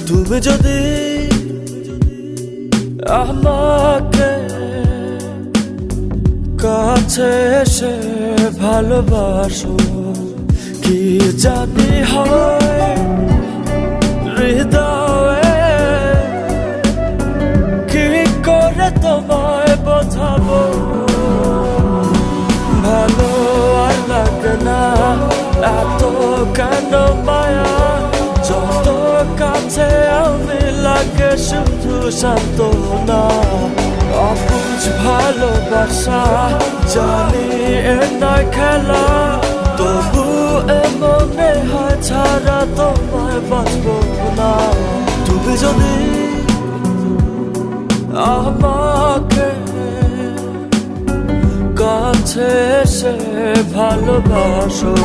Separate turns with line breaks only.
তুমি যদি আমাকে কাছে এসে ভালোবাসো, কি জানি হয় হৃদয়ে, কি করে তোমায় বোঝাবো। ভালো আর লাগে না এত কেন মায়া, যত কাছে আমি লাগে শুধু সান্ত্বনা। অবুঝ ভালোবাসা জানি এ নয় খেলা, তবু এ মনে হয় ছাড়া তোমায় বাঁচবো না। তুমি যদি আমাকে কাছে এসে ভালোবাসো।